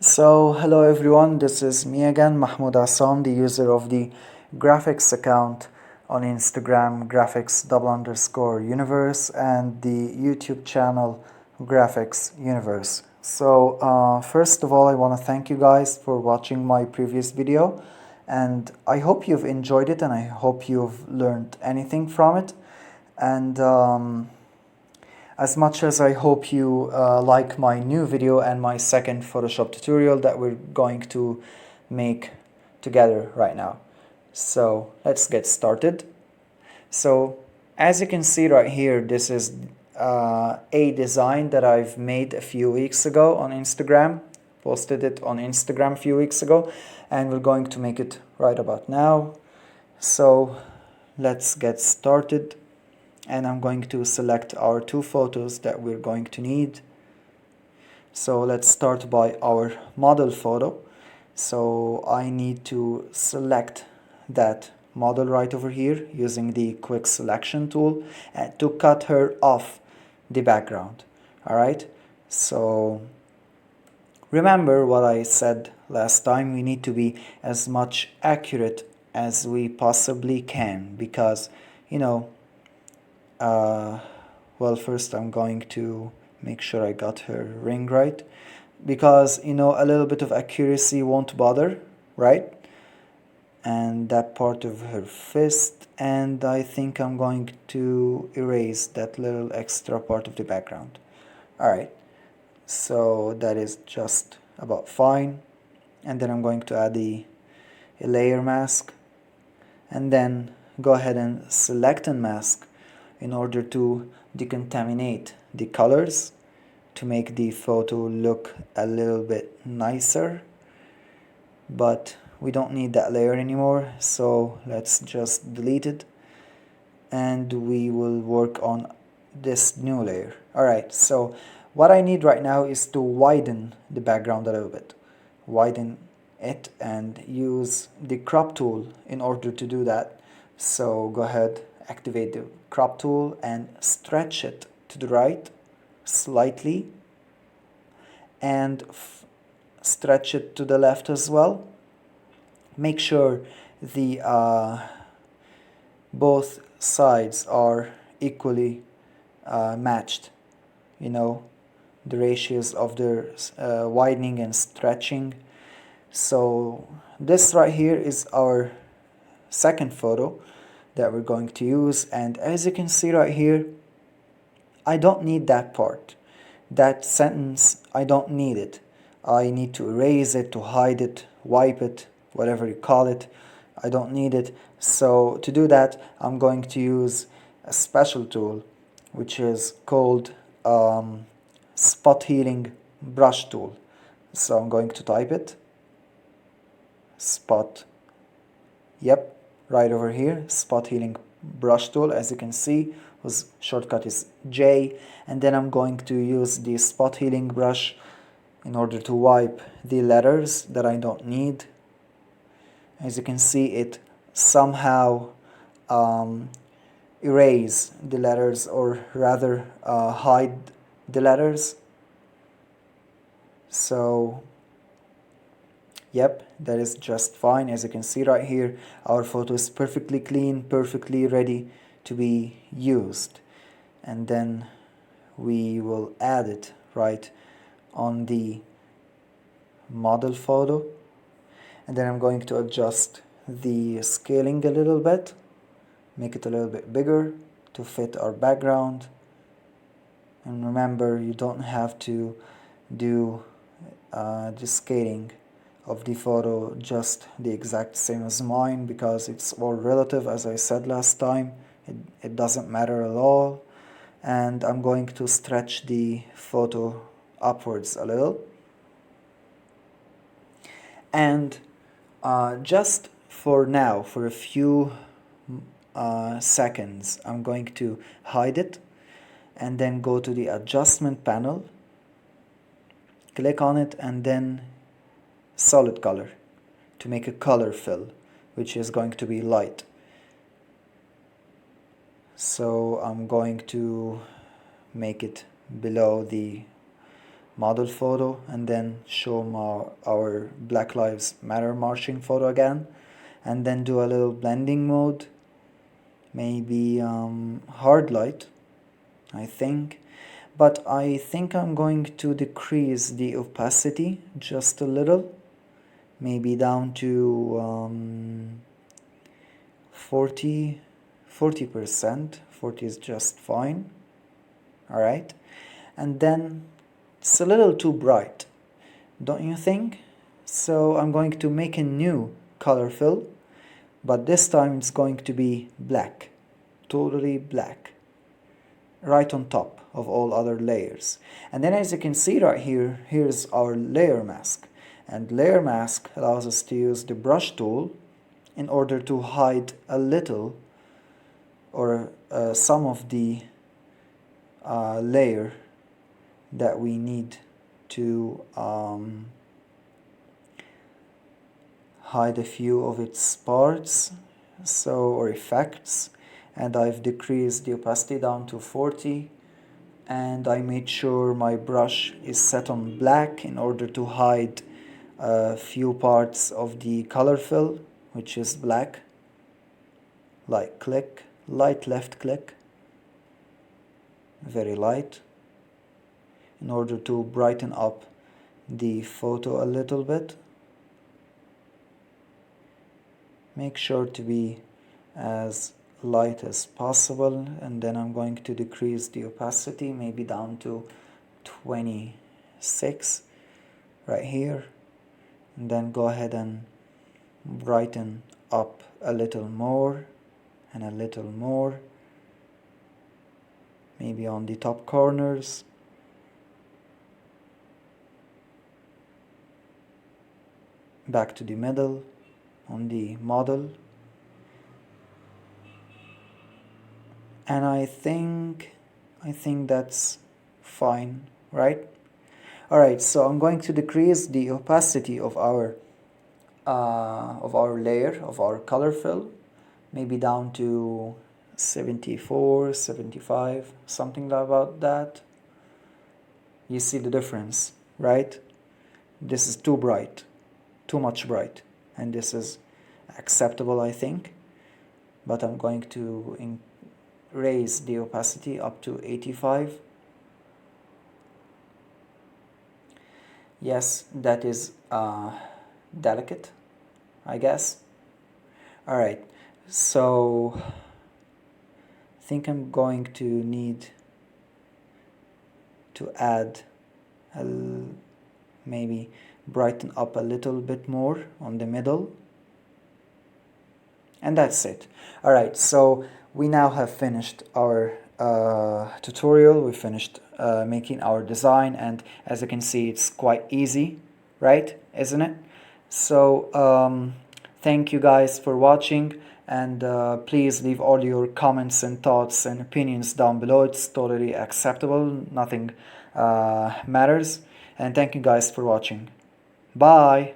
So, hello everyone, this is me again, Mahmoud Assam, the user of the graphics account on Instagram, graphics_universe, and the YouTube channel, Graphics Universe. So, first of all, I want to thank you guys for watching my previous video, and I hope you've enjoyed it and I hope you've learned anything from it. And as much as I hope you like my new video and my second Photoshop tutorial that we're going to make together right now. So let's get started. So as you can see right here, this is a design that I've made a few weeks ago on Instagram. Posted it on Instagram a few weeks ago, and we're going to make it right about now. So let's get started. And I'm going to select our two photos that we're going to need. So let's start by our model photo. So I need to select that model right over here using the quick selection tool and to cut her off the background. Alright, so remember what I said last time, we need to be as much accurate as we possibly can because, you know, well, first I'm going to make sure I got her ring right because, you know, a little bit of accuracy won't bother, right? And that part of her fist, and I think I'm going to erase that little extra part of the background. Alright, so that is just about fine. And then I'm going to add a layer mask and then go ahead and select and mask in order to decontaminate the colors to make the photo look a little bit nicer, but we don't need that layer anymore, so let's just delete it and we will work on this new layer. Alright, so what I need right now is to widen the background a little bit. Widen it and use the crop tool in order to do that. So go ahead, activate the crop tool and stretch it to the right slightly and stretch it to the left as well. Make sure the both sides are equally matched, you know, the ratios of their widening and stretching. So this right here is our second photo that we're going to use, and as you can see right here, I don't need that part. That sentence, I don't need it. I need to erase it, to hide it, wipe it, whatever you call it. I don't need it. So to do that, I'm going to use a special tool which is called spot healing brush tool. So I'm going to type it, spot, yep, right over here, spot healing brush tool. As you can see, whose shortcut is J, and then I'm going to use the spot healing brush in order to wipe the letters that I don't need. As you can see, it somehow erase the letters, or rather hide the letters. So yep, that is just fine. As you can see right here, our photo is perfectly clean, perfectly ready to be used. And then we will add it right on the model photo. And then I'm going to adjust the scaling a little bit, make it a little bit bigger to fit our background. And remember, you don't have to do the scaling of the photo just the exact same as mine because it's all relative, as I said last time. It doesn't matter at all. And I'm going to stretch the photo upwards a little. And just for now, for a few seconds, I'm going to hide it and then go to the adjustment panel, click on it, and then solid color to make a color fill, which is going to be light. So I'm going to make it below the model photo and then show our Black Lives Matter marching photo again, and then do a little blending mode, maybe hard light, I think. But I think I'm going to decrease the opacity just a little, maybe down to 40%. 40 is just fine. Alright, and then it's a little too bright, don't you think? So I'm going to make a new color fill, but this time it's going to be black, totally black, right on top of all other layers. And then as you can see right here, here's our layer mask. And layer mask allows us to use the brush tool in order to hide a little or some of the layer that we need to hide a few of its parts, or effects. And I've decreased the opacity down to 40, and I made sure my brush is set on black in order to hide a few parts of the color fill, which is black. Light click, light left click, very light, in order to brighten up the photo a little bit. Make sure to be as light as possible, and then I'm going to decrease the opacity maybe down to 26 right here, and then go ahead and brighten up a little more and a little more, maybe on the top corners. Back to the middle on the model. And I think that's fine, right? Alright, so I'm going to decrease the opacity of our layer, of our color fill, maybe down to 74, 75, something about that. You see the difference, right? This is too bright, too much bright, and this is acceptable, I think. But I'm going to raise the opacity up to 85. Yes, that is delicate, I guess. Alright, so I think I'm going to need to add maybe brighten up a little bit more on the middle. And that's it. Alright, so we now have finished our tutorial. We finished making our design, and as you can see, it's quite easy, right? Isn't it? So thank you guys for watching, and please leave all your comments and thoughts and opinions down below. It's totally acceptable. Nothing matters. And thank you guys for watching. Bye.